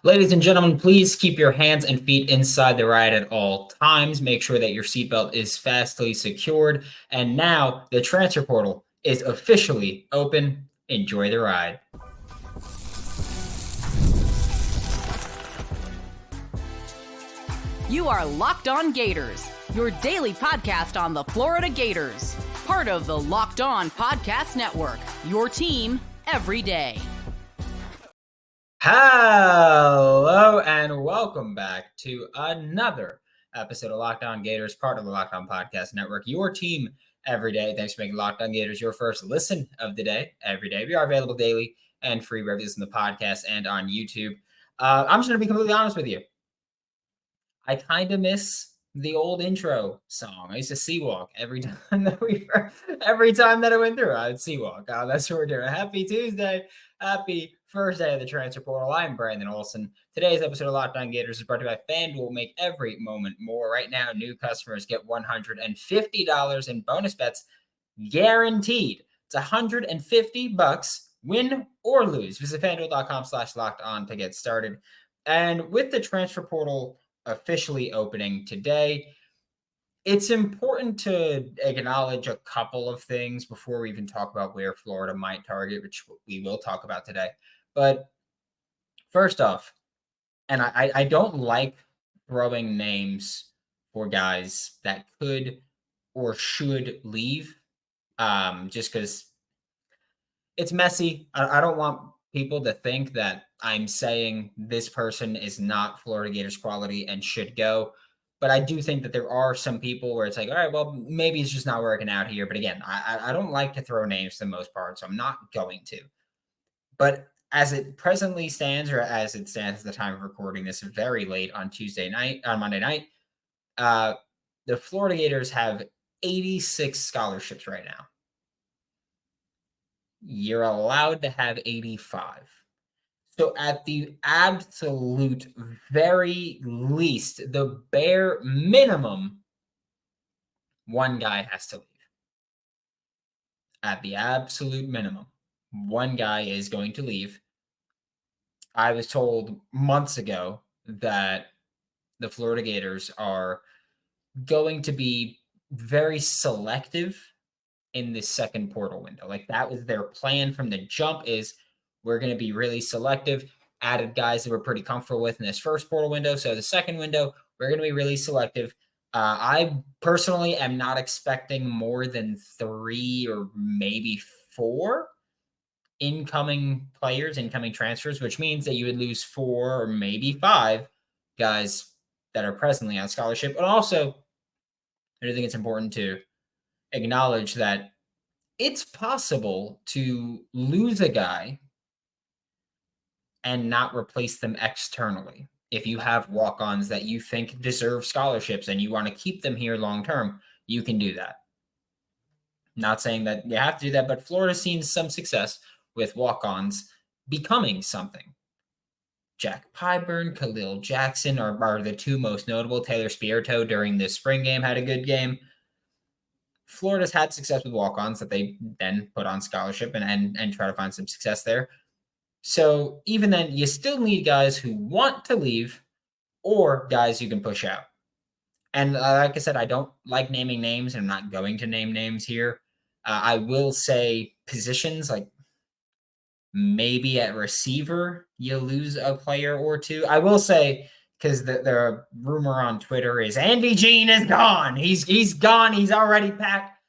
Ladies and gentlemen, please keep your hands and feet inside the ride at all times. Make sure that your seatbelt is fastly secured. And now the transfer portal is officially open. Enjoy the ride. You are Locked On Gators, your daily podcast on the Florida Gators. Part of the Locked On Podcast Network, your team every day. Hello and welcome back to another episode of Locked On Gators, part of the Locked On Podcast Network, your team every day. Thanks for making Locked On Gators your first listen of the day every day. We are available daily and free wherever you listen to the podcast and on YouTube. I'm just going to be completely honest with you. I kind of miss the old intro song. I used to sea walk every time that I went through. I would sea walk. That's what we're doing. Happy Tuesday. Happy first day of the transfer portal. I'm Brandon Olsen. Today's episode of Locked On Gators is brought to you by FanDuel. Make every moment more. Right now, new customers get $150 in bonus bets guaranteed. It's $150, win or lose. Visit FanDuel.com/LockedOn to get started. And with the transfer portal officially opening today, it's important to acknowledge a couple of things before we even talk about where Florida might target, which we will talk about today. But first off, and I don't like throwing names for guys that could or should leave, just because it's messy. I don't want people to think that I'm saying this person is not Florida Gators quality and should go. But I do think that there are some people where it's like, all right, well, maybe it's just not working out here. But again, I don't like to throw names for the most part, so I'm not going to. But as it presently stands, or as it stands at the time of recording this very late on Monday night, the Florida Gators have 86 scholarships right now. You're allowed to have 85. So at the absolute very least, the bare minimum, one guy has to leave. At the absolute minimum, one guy is going to leave. I was told months ago that the Florida Gators are going to be very selective in the second portal window. Like, that was their plan from the jump, is we're going to be really selective. Added guys that we're pretty comfortable with in this first portal window. So the second window, we're going to be really selective. I personally am not expecting more than 3 or maybe 4 incoming transfers, which means that you would lose 4 or maybe 5 guys that are presently on scholarship. And also, I do think it's important to acknowledge that it's possible to lose a guy and not replace them externally. If you have walk-ons that you think deserve scholarships and you want to keep them here long-term, you can do that. Not saying that you have to do that, but Florida's seen some success with walk-ons becoming something. Jack Pyburn, Khalil Jackson are the two most notable. Taylor Spirito during the spring game had a good game. Florida's had success with walk-ons that they then put on scholarship and try to find some success there. So even then, you still need guys who want to leave or guys you can push out. And like I said, I don't like naming names, and I'm not going to name names here. I will say positions, like maybe at receiver, you lose a player or two. I will say, because the rumor on Twitter is Andy Jean is gone. He's gone. He's already packed.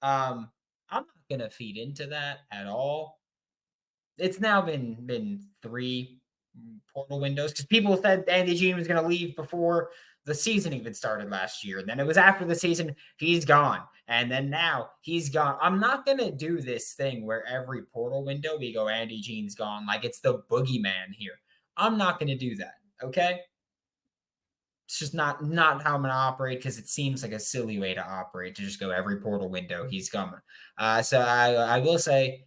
I'm not going to feed into that at all. It's now been 3 portal windows, because people said Andy Jean was going to leave before the season even started last year. And then it was after the season, he's gone. And then now he's gone. I'm not going to do this thing where every portal window we go, Andy Jean's gone, like it's the boogeyman here. I'm not going to do that, okay? It's just not how I'm going to operate, because it seems like a silly way to operate, to just go every portal window, he's coming. So I will say,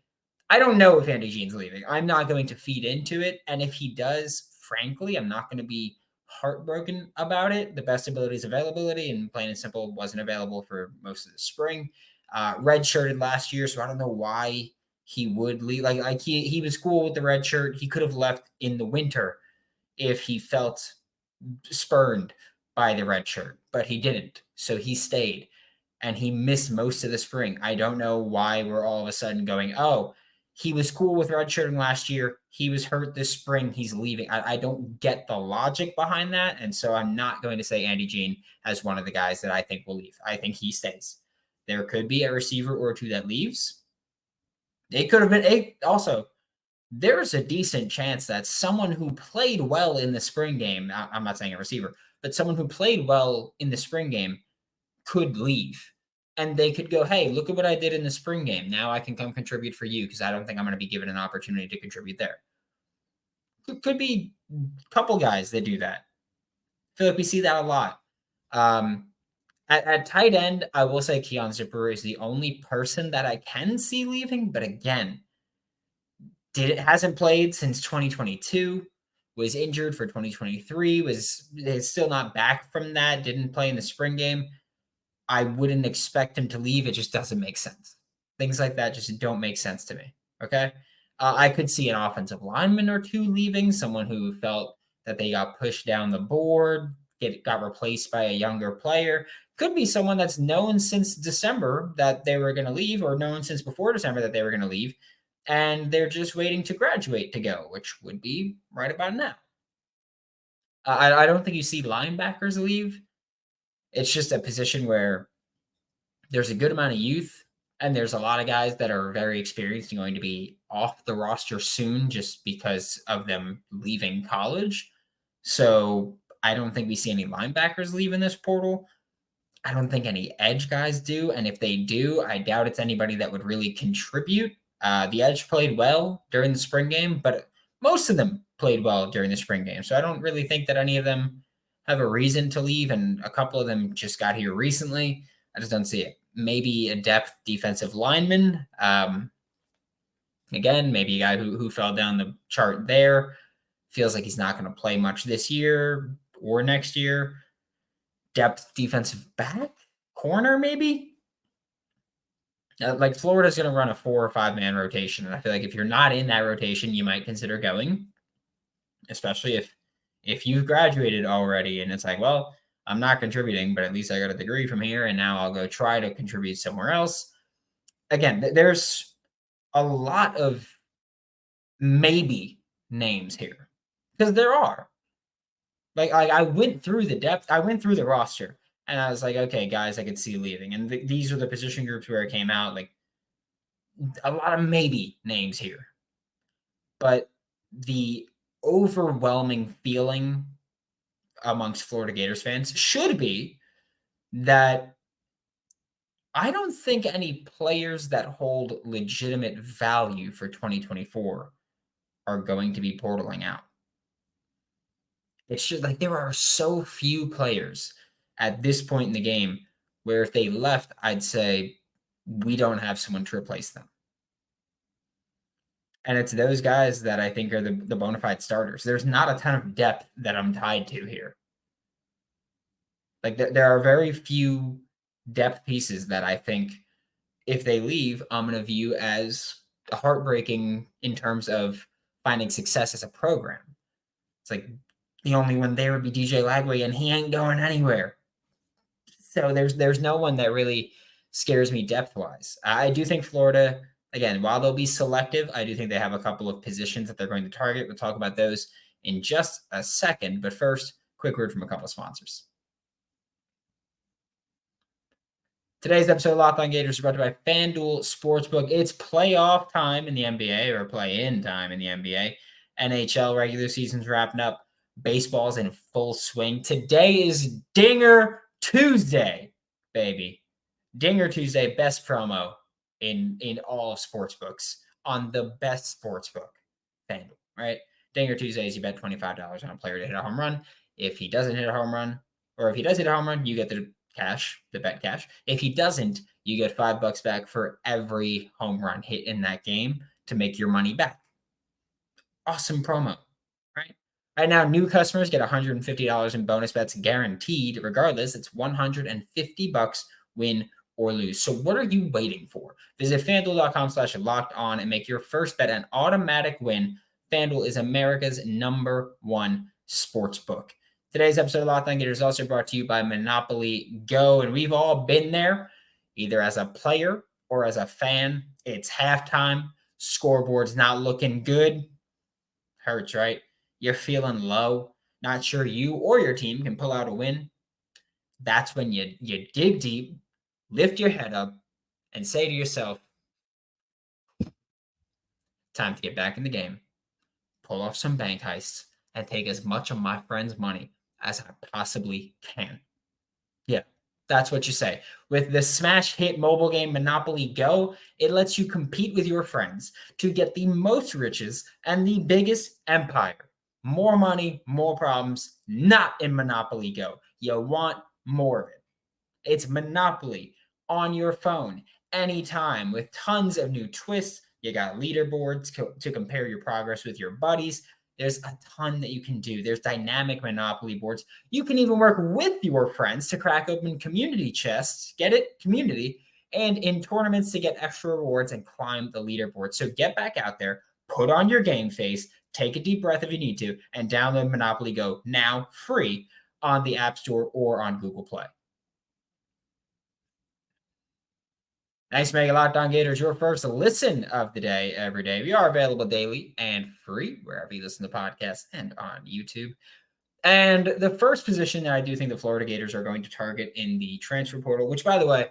I don't know if Andy Jean's leaving. I'm not going to feed into it. And if he does, frankly, I'm not going to be heartbroken about it. The best ability is availability, and plain and simple wasn't available for most of the spring. Redshirted last year, so I don't know why he would leave. Like he was cool with the red shirt. He could have left in the winter if he felt spurned by the red shirt, but he didn't. So he stayed and he missed most of the spring. I don't know why we're all of a sudden going, oh, he was cool with redshirting last year. He was hurt this spring. He's leaving. I don't get the logic behind that. And so I'm not going to say Andy Jean as one of the guys that I think will leave. I think he stays. There could be a receiver or two that leaves. It could have been also. There's a decent chance that someone who played well in the spring game, I'm not saying a receiver, but someone who played well in the spring game could leave. And they could go, hey, look at what I did in the spring game. Now I can come contribute for you because I don't think I'm going to be given an opportunity to contribute there. Could be a couple guys that do that. I feel like we see that a lot. At tight end, I will say Keon Zipper is the only person that I can see leaving. But again, hasn't played since 2022, was injured for 2023, is still not back from that, didn't play in the spring game. I wouldn't expect him to leave. It just doesn't make sense. Things like that just don't make sense to me. Okay. I could see an offensive lineman or two leaving, someone who felt that they got pushed down the board, got replaced by a younger player. Could be someone that's known since December that they were going to leave, or known since before December that they were going to leave. And they're just waiting to graduate to go, which would be right about now. I don't think you see linebackers leave. It's just a position where there's a good amount of youth, and there's a lot of guys that are very experienced and going to be off the roster soon just because of them leaving college. So I don't think we see any linebackers leave in this portal. I don't think any edge guys do. And if they do, I doubt it's anybody that would really contribute. The edge played well during the spring game, but most of them played well during the spring game. So I don't really think that any of them have a reason to leave, and a couple of them just got here recently. I just don't see it. Maybe a depth defensive lineman. Again, maybe a guy who fell down the chart there. Feels like he's not going to play much this year or next year. Depth defensive back? Corner, maybe? Like Florida's going to run a 4 or 5 man rotation. And I feel like if you're not in that rotation, you might consider going, especially if you've graduated already and it's like, well, I'm not contributing, but at least I got a degree from here. And now I'll go try to contribute somewhere else. Again, there's a lot of maybe names here because there are. Like I went through the depth. I went through the roster. And I was like, okay, guys, I could see leaving. And these are the position groups where it came out. Like a lot of maybe names here. But the overwhelming feeling amongst Florida Gators fans should be that I don't think any players that hold legitimate value for 2024 are going to be portaling out. It's just like there are so few players at this point in the game where if they left, I'd say we don't have someone to replace them. And it's those guys that I think are the bona fide starters. There's not a ton of depth that I'm tied to here. Like there are very few depth pieces that I think if they leave, I'm going to view as heartbreaking in terms of finding success as a program. It's like the only one there would be DJ Lagway, and he ain't going anywhere. So there's no one that really scares me depth-wise. I do think Florida, again, while they'll be selective, I do think they have a couple of positions that they're going to target. We'll talk about those in just a second. But first, quick word from a couple of sponsors. Today's episode of Locked On Gators is brought to you by FanDuel Sportsbook. It's playoff time in the NBA, or play-in time in the NBA. NHL regular season's wrapping up. Baseball's in full swing. Today is Dinger Tuesday, baby. Dinger Tuesday, best promo in all of sportsbooks on the best sportsbook, FanDuel, right? Dinger Tuesdays, you bet $25 on a player to hit a home run. If he doesn't hit a home run, or if he does hit a home run, you get the cash, the bet cash. If he doesn't, you get $5 back for every home run hit in that game to make your money back. Awesome promo, right? Right now, new customers get $150 in bonus bets guaranteed. Regardless, it's $150 win or lose. So what are you waiting for? Visit FanDuel.com/lockedon and make your first bet an automatic win. FanDuel is America's #1 Sportsbook. Today's episode of Locked On Gators is also brought to you by Monopoly Go, and we've all been there, either as a player or as a fan. It's halftime, scoreboard's not looking good. Hurts, right? You're feeling low, not sure you or your team can pull out a win. That's when you dig deep, lift your head up, and say to yourself, time to get back in the game, pull off some bank heists, and take as much of my friend's money as I possibly can. Yeah, that's what you say. With the smash hit mobile game Monopoly Go, it lets you compete with your friends to get the most riches and the biggest empire. More money, more problems, not in Monopoly Go. You want more of it. It's Monopoly on your phone anytime with tons of new twists. You got leaderboards to compare your progress with your buddies. There's a ton that you can do. There's dynamic Monopoly boards. You can even work with your friends to crack open community chests. Get it? Community. And in tournaments to get extra rewards and climb the leaderboard. So get back out there, put on your game face, take a deep breath if you need to, and download Monopoly Go now free on the App Store or on Google Play. Thanks for making Locked On Gators your first listen of the day every day. We are available daily and free wherever you listen to podcasts and on YouTube. And the first position that I do think the Florida Gators are going to target in the transfer portal, which, by the way,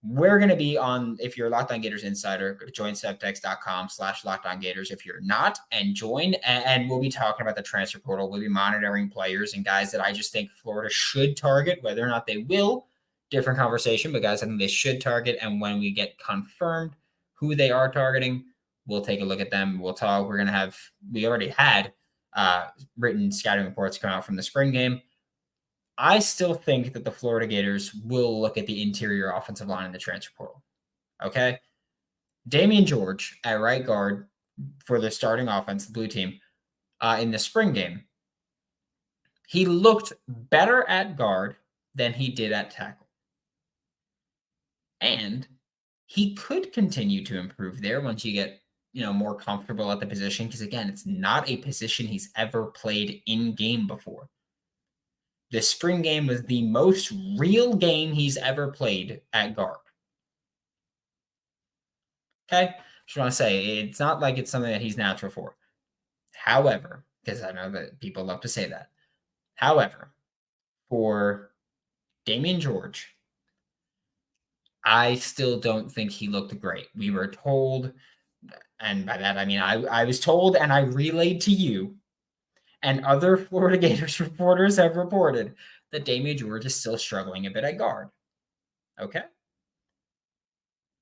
we're going to be on, if you're a Locked On Gators insider, go to joinsubtext.com/LockedOnGators if you're not, and join. And we'll be talking about the transfer portal. We'll be monitoring players and guys that I just think Florida should target, whether or not they will. Different conversation, but guys, I think they should target. And when we get confirmed who they are targeting, we'll take a look at them. We'll talk. We already had written scouting reports come out from the spring game. I still think that the Florida Gators will look at the interior offensive line in the transfer portal. Okay. Damian George at right guard for the starting offense, the blue team, in the spring game, he looked better at guard than he did at tackle. And he could continue to improve there once you get, more comfortable at the position. Because again, it's not a position he's ever played in game before. The spring game was the most real game he's ever played at guard. Okay? Just want to say, it's not like it's something that he's natural for. However, because I know that people love to say that. However, for Damian George, I still don't think he looked great. We were told, and by that I mean I was told and I relayed to you, and other Florida Gators reporters have reported that Damian George is still struggling a bit at guard. Okay?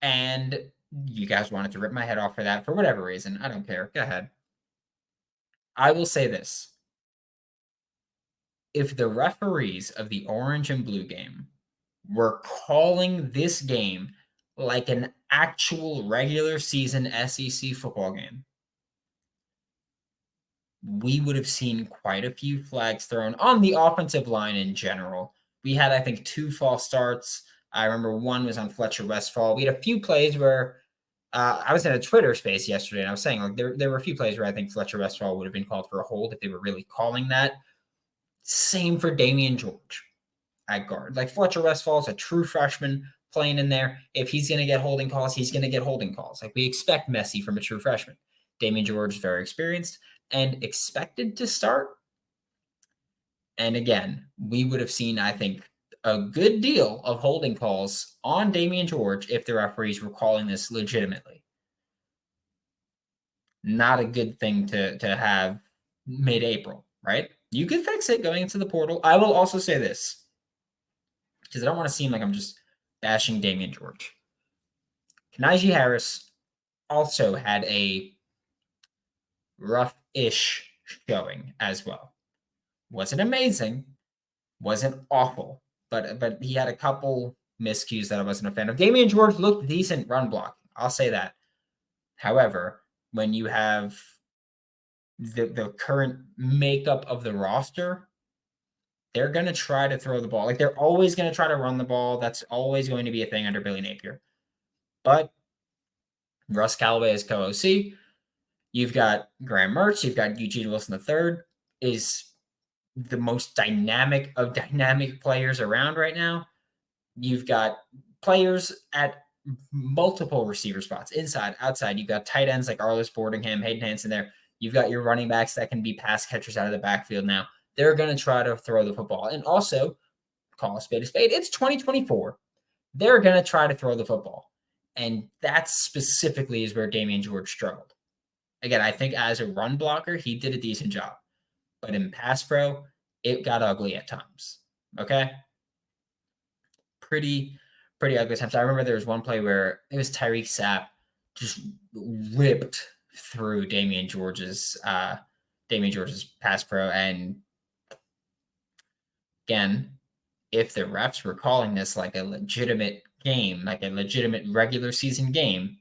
And you guys wanted to rip my head off for that for whatever reason. I don't care. Go ahead. I will say this. If the referees of the orange and blue game were calling this game like an actual regular season SEC football game, we would have seen quite a few flags thrown on the offensive line in general. We had, I think, 2 false starts. I remember one was on Fletcher Westfall. We had a few plays where I was in a Twitter space yesterday, and I was saying, like, there were a few plays where I think Fletcher Westfall would have been called for a hold if they were really calling that. Same for Damian George at guard. Like, Fletcher Westfall is a true freshman playing in there. If he's going to get holding calls, he's going to get holding calls. Like, we expect Messi from a true freshman. Damian George is very experienced and expected to start. And again, we would have seen, I think, a good deal of holding calls on Damian George if the referees were calling this legitimately. Not a good thing to have mid-April, right? You could fix it going into the portal. I will also say this, because I don't want to seem like I'm just bashing Damian George. Najee Harris also had a rough-ish showing as well. Wasn't amazing, wasn't awful, but he had a couple miscues that I wasn't a fan of. Damian George looked decent run blocking. I'll say that. However, when you have the current makeup of the roster, they're going to try to throw the ball. Like, they're always going to try to run the ball. That's always going to be a thing under Billy Napier. But Russ Callaway is co-OC. You've got Graham Mertz. You've got Eugene Wilson III is the most dynamic of dynamic players around right now. You've got players at multiple receiver spots, inside, outside. You've got tight ends like Arliss Boardingham, Hayden Hansen there. You've got your running backs that can be pass catchers out of the backfield now. They're going to try to throw the football. And also, call a spade a spade. It's 2024. They're going to try to throw the football. And that specifically is where Damian George struggled. Again, I think as a run blocker, he did a decent job. But in pass pro, it got ugly at times. Okay? Pretty ugly times. I remember there was one play where it was Tyreek Sapp just ripped through Damian George's pass pro. And again, if the refs were calling this like a legitimate game, like a legitimate regular season game,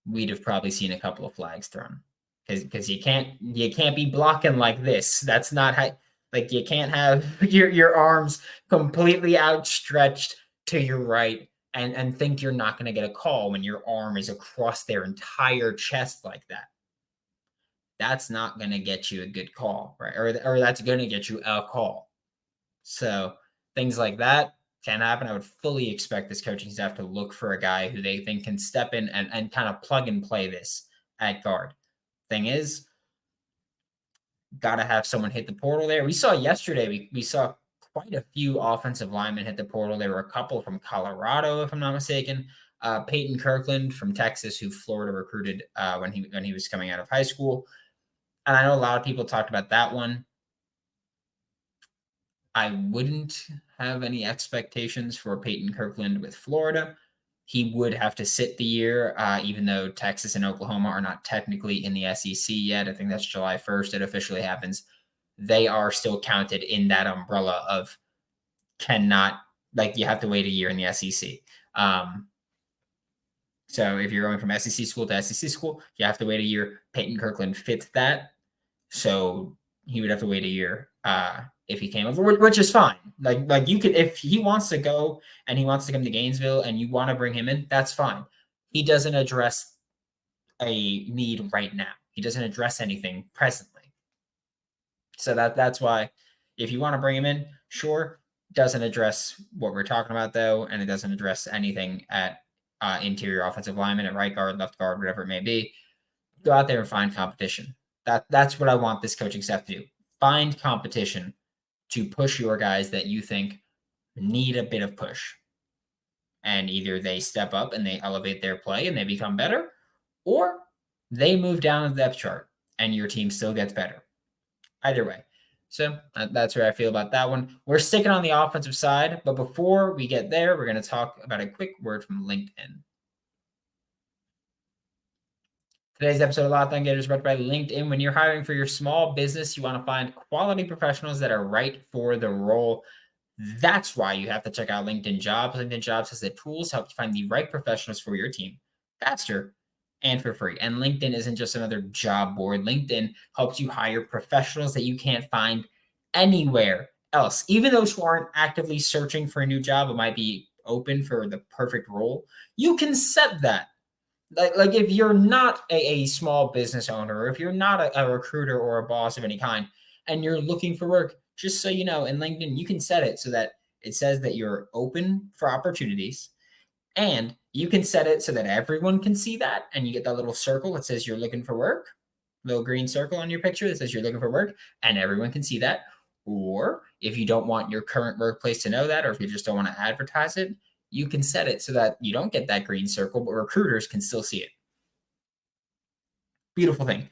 we'd have probably seen a couple of flags thrown. Because you can't be blocking like this. That's not how, like, you can't have your arms completely outstretched to your right and think you're not going to get a call when your arm is across their entire chest like that. That's not going to get you a good call, right? Or that's going to get you a call. So things like that can happen. I would fully expect this coaching staff to look for a guy who they think can step in and kind of plug and play this at guard. Thing is, got to have someone hit the portal there. We saw yesterday, we saw quite a few offensive linemen hit the portal. There were a couple from Colorado, if I'm not mistaken. Peyton Kirkland from Texas, who Florida recruited when he was coming out of high school. And I know a lot of people talked about that one. I wouldn't have any expectations for Peyton Kirkland with Florida. He would have to sit the year, even though Texas and Oklahoma are not technically in the SEC yet. I think that's July 1st. It officially happens. They are still counted in that umbrella of you have to wait a year in the SEC. So if you're going from SEC school to SEC school, you have to wait a year. Peyton Kirkland fits that. So he would have to wait a year if he came over, which is fine. Like you could, if he wants to go and he wants to come to Gainesville and you want to bring him in, that's fine. He doesn't address a need right now. He doesn't address anything presently. So that's why if you want to bring him in, sure. Doesn't address what we're talking about though, and it doesn't address anything at interior offensive lineman, at right guard, left guard, whatever it may be. Go out there and find competition. That's what I want this coaching staff to do. Find competition to push your guys that you think need a bit of push. And either they step up and they elevate their play and they become better, or they move down the depth chart and your team still gets better. Either way. So that's where I feel about that one. We're sticking on the offensive side, but before we get there, we're going to talk about a quick word from LinkedIn. Today's episode of Locked On Gators is brought by LinkedIn. When you're hiring for your small business, you want to find quality professionals that are right for the role. That's why you have to check out LinkedIn Jobs. LinkedIn Jobs has the tools to help you find the right professionals for your team faster and for free. And LinkedIn isn't just another job board. LinkedIn helps you hire professionals that you can't find anywhere else. Even those who aren't actively searching for a new job but might be open for the perfect role, you can set that. Like if you're not a small business owner, or if you're not a recruiter or a boss of any kind, and you're looking for work, just so you know, in LinkedIn, you can set it so that it says that you're open for opportunities, and you can set it so that everyone can see that, and you get that little circle that says you're looking for work, little green circle on your picture that says you're looking for work, and everyone can see that. Or if you don't want your current workplace to know that, or if you just don't want to advertise it, you can set it so that you don't get that green circle, but recruiters can still see it. Beautiful thing.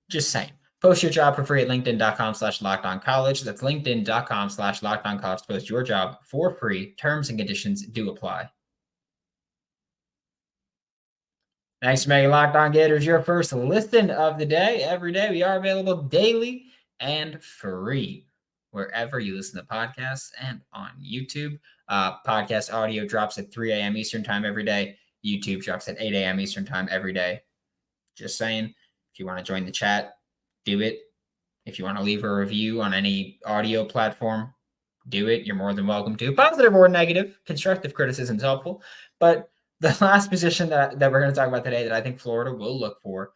Just saying. Post your job for free at linkedin.com/lockedoncollege. That's linkedin.com/lockedoncollege to post your job for free. Terms and conditions do apply. Thanks for making Locked On Gators your first listen of the day. Every day we are available daily and free wherever you listen to podcasts and on YouTube. Podcast audio drops at 3 a.m. Eastern time every day. YouTube drops at 8 a.m. Eastern time every day. Just saying, if you want to join the chat, do it. If you want to leave a review on any audio platform, do it. You're more than welcome to. Positive or negative, constructive criticism is helpful. But the last position that we're going to talk about today that I think Florida will look for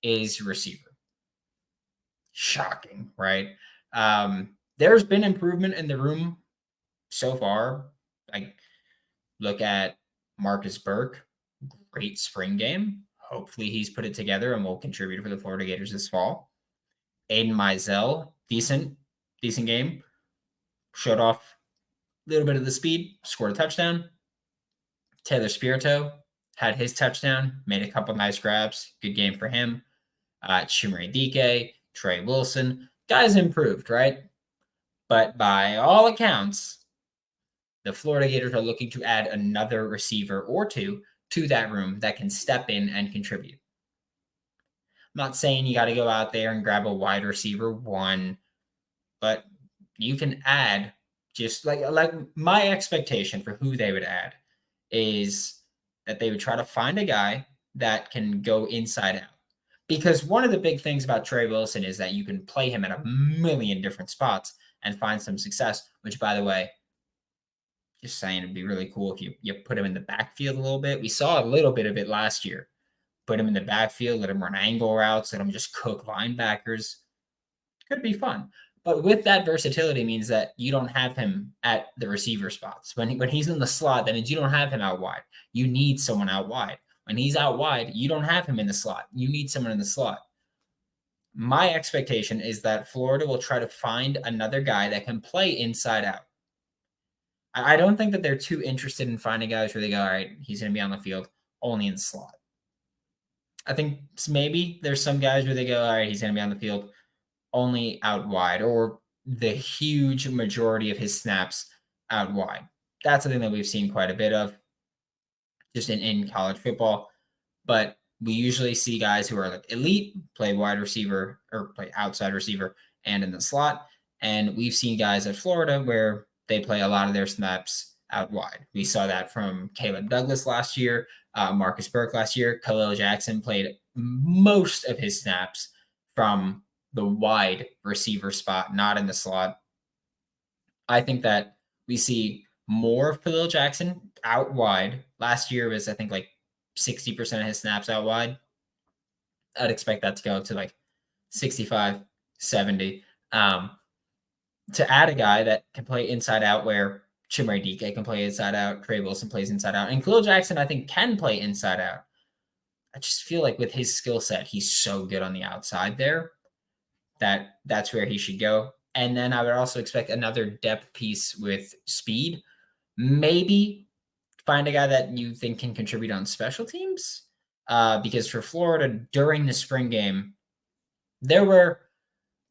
is receiver. Shocking, right? There's been improvement in the room so far. Like, look at Marcus Burke, great spring game. Hopefully he's put it together and will contribute for the Florida Gators this fall. Aiden Mizell, decent game. Showed off a little bit of the speed, scored a touchdown. Taylor Spirito had his touchdown, made a couple nice grabs. Good game for him. Chimere Dike, Trey Wilson. Guys improved, right? But by all accounts, the Florida Gators are looking to add another receiver or two to that room that can step in and contribute. I'm not saying you got to go out there and grab a wide receiver one, but you can add just like my expectation for who they would add is that they would try to find a guy that can go inside out. Because one of the big things about Trey Wilson is that you can play him at a million different spots and find some success, which, by the way, just saying, it'd be really cool if you put him in the backfield a little bit. We saw a little bit of it last year. Put him in the backfield, let him run angle routes, let him just cook linebackers. Could be fun. But with that versatility means that you don't have him at the receiver spots. When he's in the slot, that means you don't have him out wide. You need someone out wide. When he's out wide, you don't have him in the slot. You need someone in the slot. My expectation is that Florida will try to find another guy that can play inside out. I don't think that they're too interested in finding guys where they go, all right, he's going to be on the field only in the slot. I think maybe there's some guys where they go, all right, he's going to be on the field only out wide, or the huge majority of his snaps out wide. That's something that we've seen quite a bit of just in college football. But we usually see guys who are like elite play wide receiver or play outside receiver and in the slot. And we've seen guys at Florida where they play a lot of their snaps out wide. We saw that from Caleb Douglas last year, Marcus Burke last year. Khalil Jackson played most of his snaps from the wide receiver spot, not in the slot. I think that we see more of Khalil Jackson out wide. Last year was, I think, like 60% of his snaps out wide. I'd expect that to go to like 65, 70. To add a guy that can play inside out where Chimere Dike can play inside out, Trey Wilson plays inside out, and Khalil Jackson, I think, can play inside out. I just feel like with his skill set, he's so good on the outside there that's where he should go. And then I would also expect another depth piece with speed. Maybe find a guy that you think can contribute on special teams. Because for Florida, during the spring game, there were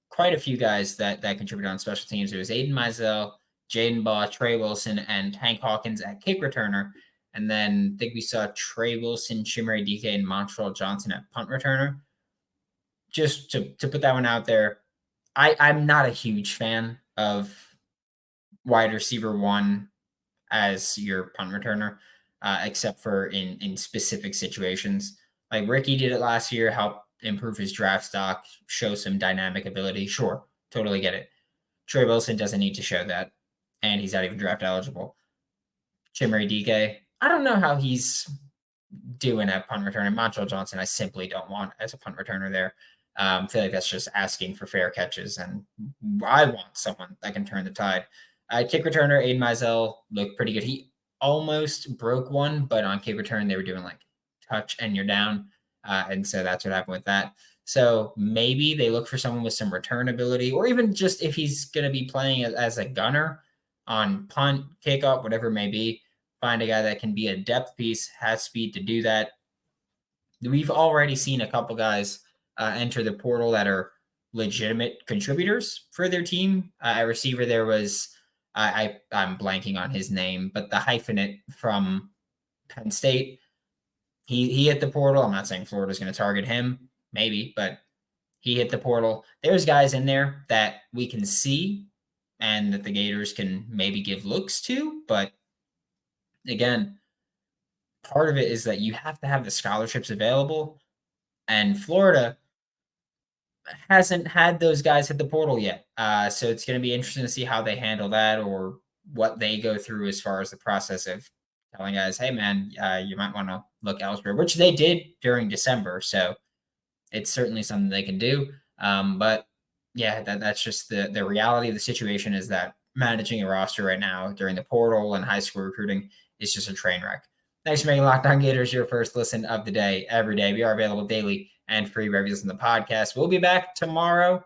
quite a few guys that contributed on special teams. It was Aiden Mizell, Jaden Baugh, Trey Wilson, and Tank Hawkins at kick returner. And then I think we saw Trey Wilson, Chimere Dike, and Montreal Johnson at punt returner. Just to put that one out there, I'm not a huge fan of wide receiver one as your punt returner, except for in specific situations. Like Ricky did it last year, helped improve his draft stock, show some dynamic ability. Sure, totally get it. Trey Wilson doesn't need to show that, and he's not even draft eligible. Chimere Dike, I don't know how he's doing at punt returner. Montreal Johnson, I simply don't want as a punt returner there. I feel like that's just asking for fair catches, and I want someone that can turn the tide. Kick returner, Aiden Mizell looked pretty good. He almost broke one, but on kick return, they were doing like touch and you're down. And so that's what happened with that. So maybe they look for someone with some return ability, or even just if he's going to be playing as a gunner on punt, kickoff, whatever it may be, find a guy that can be a depth piece, has speed to do that. We've already seen a couple guys enter the portal that are legitimate contributors for their team. A receiver there was, I'm blanking on his name, but the hyphenate from Penn State. He hit the portal. I'm not saying Florida's going to target him, maybe, but he hit the portal. There's guys in there that we can see and that the Gators can maybe give looks to. But again, part of it is that you have to have the scholarships available. And Florida hasn't had those guys hit the portal yet. So it's going to be interesting to see how they handle that or what they go through as far as the process of telling guys, hey, man, you might want to look elsewhere, which they did during December. So it's certainly something they can do. But Yeah, that's just the reality of the situation is that managing a roster right now during the portal and high school recruiting is just a train wreck. Thanks for making Locked On Gators your first listen of the day every day. We are available daily and free wherever you listen to the podcast. We'll be back tomorrow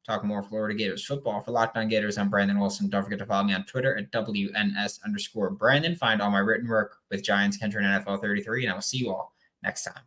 talking more Florida Gators football. For Locked On Gators, I'm Brandon Olsen. Don't forget to follow me on Twitter at WNS_Brandon. Find all my written work with Giants, Country, and NFL 33, and I will see you all next time.